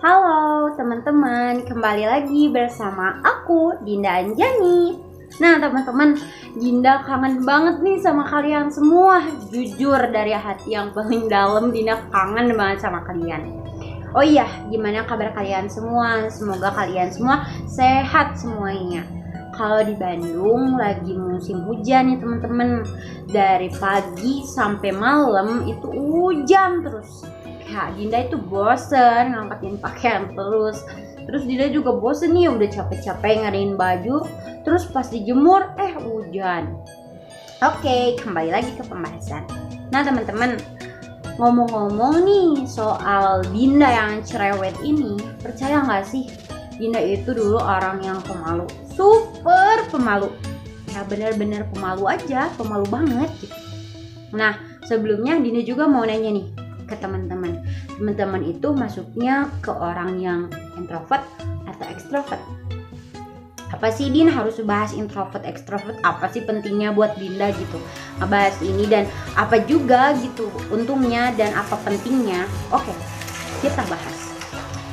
Halo teman-teman, kembali lagi bersama aku Dinda Anjani. Nah teman-teman, Dinda kangen banget nih sama kalian semua. Jujur dari hati yang paling dalam, Dinda kangen banget sama kalian. Oh iya, gimana kabar kalian semua? Semoga kalian semua sehat semuanya. Kalau di Bandung lagi musim hujan nih teman-teman. Dari pagi sampai malam itu hujan terus. Ya, Dinda itu bosen ngangkatin pakaian terus Dinda juga bosen nih, udah capek-capek ngadain baju, terus pas dijemur hujan. Oke, kembali lagi ke pembahasan. Nah teman-teman, ngomong-ngomong nih soal Dinda yang cerewet ini, percaya nggak sih Dinda itu dulu orang yang pemalu, super pemalu, ya bener-bener pemalu aja, pemalu banget gitu. Nah sebelumnya Dinda juga mau nanya nih ke teman-teman itu masuknya ke orang yang introvert atau ekstrovert? Apa sih Din harus bahas introvert ekstrovert? Apa sih pentingnya buat Dinda gitu ngebahas ini, dan apa juga gitu untungnya dan apa pentingnya? Oke, kita bahas.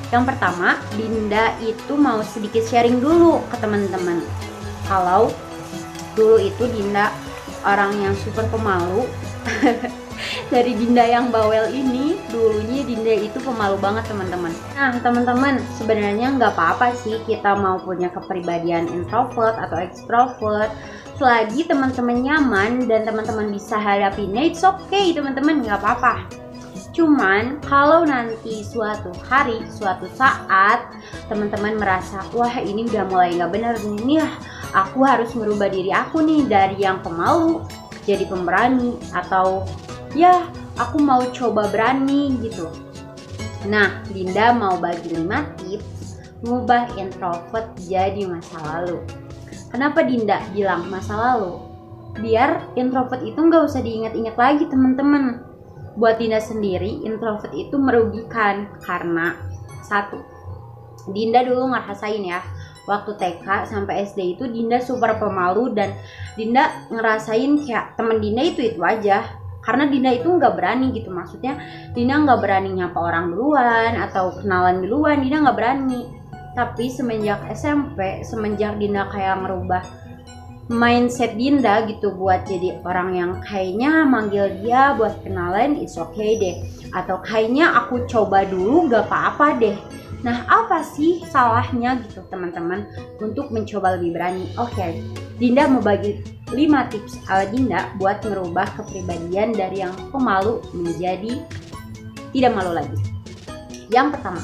Yang pertama, Dinda itu mau sedikit sharing dulu ke teman-teman. Kalau dulu itu Dinda orang yang super pemalu. Dari Dinda yang bawel ini, dulunya Dinda itu pemalu banget teman-teman. Nah teman-teman, sebenarnya nggak apa-apa sih kita mau punya kepribadian introvert atau extrovert, selagi teman-teman nyaman dan teman-teman bisa hadapinnya, it's okay teman-teman, nggak apa-apa. Cuman kalau nanti suatu hari, suatu saat teman-teman merasa wah ini udah mulai nggak benar nih, aku harus merubah diri aku nih dari yang pemalu jadi pemberani, atau ya aku mau coba berani gitu. Nah Dinda mau bagi 5 tips ngubah introvert jadi masa lalu. Kenapa Dinda bilang masa lalu? Biar introvert itu nggak usah diingat-ingat lagi teman-teman. Buat Dinda sendiri, introvert itu merugikan karena satu, Dinda dulu ngerasain ya, waktu TK sampai SD itu Dinda super pemalu, dan Dinda ngerasain kayak temen Dinda itu aja. Karena Dinda itu nggak berani gitu, maksudnya Dinda nggak berani nyapa orang duluan atau kenalan duluan, Dinda nggak berani. Tapi semenjak SMP, semenjak Dinda kayak ngerubah mindset Dinda gitu buat jadi orang yang kayaknya manggil dia buat kenalan it's okay deh, atau kayaknya aku coba dulu gak apa-apa deh. Nah apa sih salahnya gitu teman-teman untuk mencoba lebih berani? Oke, Dinda mau bagi 5 tips ala Dinda buat merubah kepribadian dari yang pemalu menjadi tidak malu lagi. Yang pertama,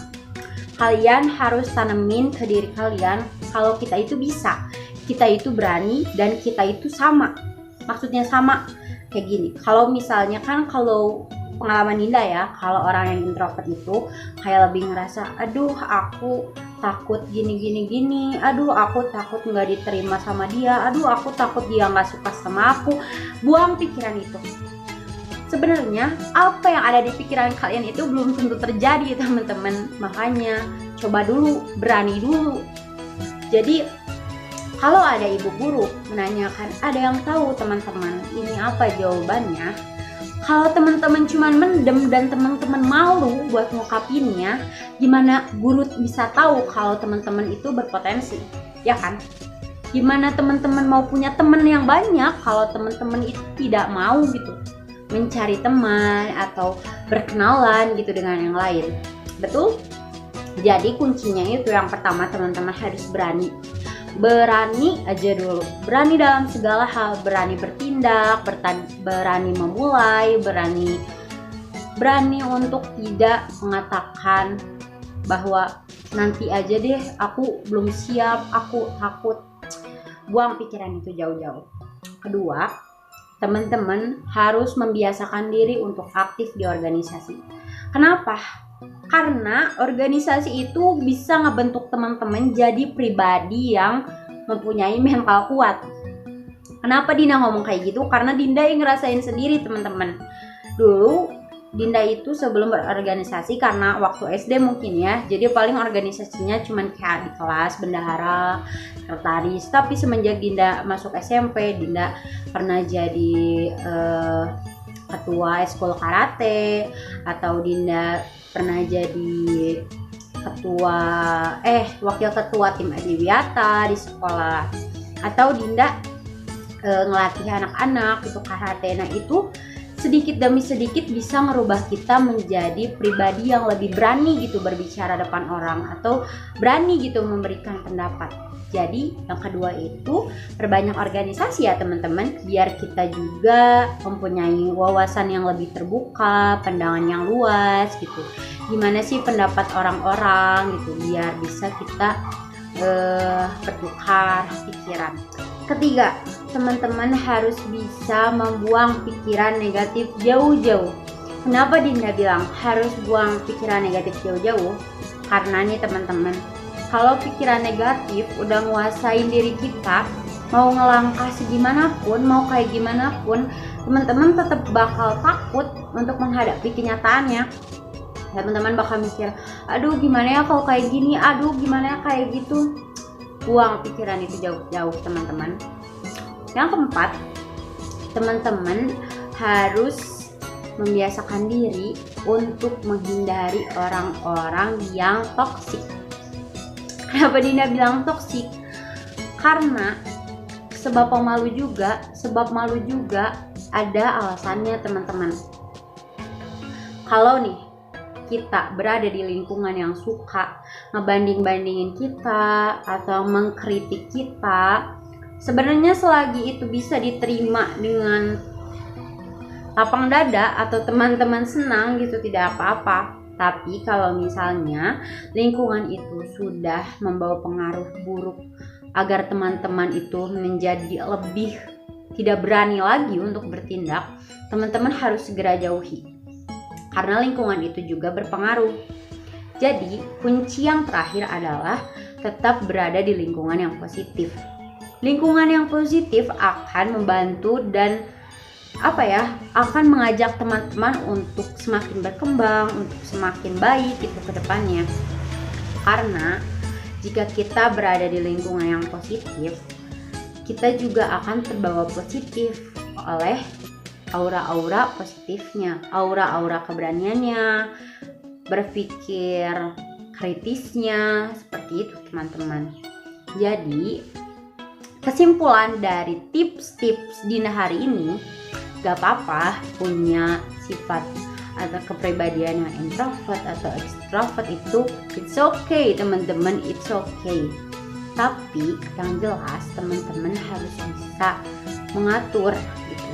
kalian harus tanemin ke diri kalian kalau kita itu bisa, kita itu berani, dan kita itu sama. Maksudnya sama kayak gini, kalau misalnya kan, kalau pengalaman Dinda ya, kalau orang yang introvert itu kayak lebih ngerasa aduh aku takut gini, aduh aku takut nggak diterima sama dia, aduh aku takut dia nggak suka sama aku. Buang pikiran itu. Sebenarnya apa yang ada di pikiran kalian itu belum tentu terjadi teman-teman. Makanya coba dulu, berani dulu. Jadi kalau ada ibu guru menanyakan, ada yang tahu teman-teman ini apa jawabannya? Kalau teman-teman cuma mendem dan teman-teman malu buat ngungkapinnya, gimana guru bisa tahu kalau teman-teman itu berpotensi? Ya kan? Gimana teman-teman mau punya teman yang banyak kalau teman-teman itu tidak mau gitu mencari teman atau berkenalan gitu dengan yang lain? Betul? Jadi kuncinya itu yang pertama, teman-teman harus berani. Berani aja dulu, berani dalam segala hal, berani bertindak, berani memulai, berani untuk tidak mengatakan bahwa nanti aja deh, aku belum siap, aku takut. Buang pikiran itu jauh-jauh. Kedua, teman-teman harus membiasakan diri untuk aktif di organisasi. Kenapa? Karena organisasi itu bisa ngebentuk teman-teman jadi pribadi yang mempunyai mental kuat. Kenapa Dinda ngomong kayak gitu? Karena Dinda yang ngerasain sendiri teman-teman. Dulu Dinda itu sebelum berorganisasi, karena waktu SD mungkin ya, jadi paling organisasinya cuman kayak di kelas, bendahara, sekretaris. Tapi semenjak Dinda masuk SMP, Dinda pernah jadi ketua ekskul karate, atau Dinda pernah jadi wakil ketua tim Adiwiyata di sekolah, atau Dinda ngelatih anak-anak itu karate. Nah itu sedikit demi sedikit bisa ngerubah kita menjadi pribadi yang lebih berani gitu berbicara depan orang, atau berani gitu memberikan pendapat. Jadi yang kedua itu perbanyak organisasi ya teman-teman, biar kita juga mempunyai wawasan yang lebih terbuka, pandangan yang luas gitu. Gimana sih pendapat orang-orang gitu, biar bisa kita bertukar pikiran. Ketiga, teman-teman harus bisa membuang pikiran negatif jauh-jauh. Kenapa Dinda bilang harus buang pikiran negatif jauh-jauh? Karena nih teman-teman, kalau pikiran negatif udah nguasain diri kita, mau ngelangkah segimanapun, mau kayak gimana pun, teman-teman tetap bakal takut untuk menghadapi kenyataannya. Teman-teman bakal mikir, aduh gimana ya kalau kayak gini, aduh gimana ya kayak gitu. Buang pikiran itu jauh-jauh teman-teman. Yang keempat, teman-teman harus membiasakan diri untuk menghindari orang-orang yang toksik. Kenapa Dinda bilang toksik? Karena sebab malu juga ada alasannya teman-teman. Kalau nih kita berada di lingkungan yang suka ngebanding-bandingin kita atau mengkritik kita, sebenarnya selagi itu bisa diterima dengan lapang dada atau teman-teman senang gitu, tidak apa-apa. Tapi kalau misalnya lingkungan itu sudah membawa pengaruh buruk agar teman-teman itu menjadi lebih tidak berani lagi untuk bertindak, teman-teman harus segera jauhi. Karena lingkungan itu juga berpengaruh. Jadi kunci yang terakhir adalah tetap berada di lingkungan yang positif. Lingkungan yang positif akan membantu dan akan mengajak teman-teman untuk semakin berkembang, untuk semakin baik itu ke depannya. Karena jika kita berada di lingkungan yang positif, kita juga akan terbawa positif oleh aura-aura positifnya, aura-aura keberaniannya, berpikir kritisnya, seperti itu teman-teman. Jadi kesimpulan dari tips-tips Dinda hari ini, gak apa-apa punya sifat atau kepribadian yang introvert atau extrovert, itu it's okay teman-teman, it's okay. Tapi yang jelas teman-teman harus bisa mengatur gitu.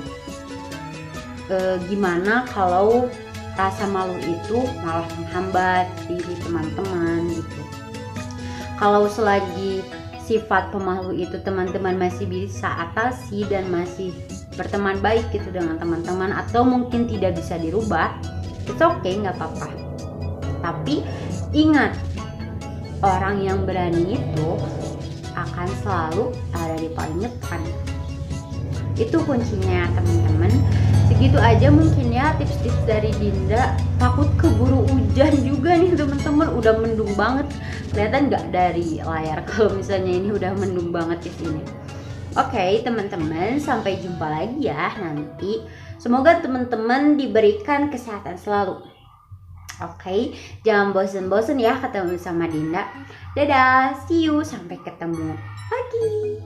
Gimana kalau rasa malu itu malah menghambat diri teman-teman gitu. Kalau selagi sifat pemalu itu teman-teman masih bisa atasi dan masih berteman baik gitu dengan teman-teman, atau mungkin tidak bisa dirubah, it's okay, nggak apa-apa. Tapi ingat, orang yang berani itu akan selalu ada di paling depan. Itu kuncinya teman-teman. Segitu aja mungkin ya tips-tips dari Dinda. Takut keburu hujan juga nih teman-teman, udah mendung banget. Kelihatan nggak dari layar kalau misalnya ini udah mendung banget di sini. Oke teman-teman, sampai jumpa lagi ya nanti. Semoga teman-teman diberikan kesehatan selalu. Oke, jangan bosen-bosen ya ketemu sama Dinda. Dadah, see you, sampai ketemu lagi.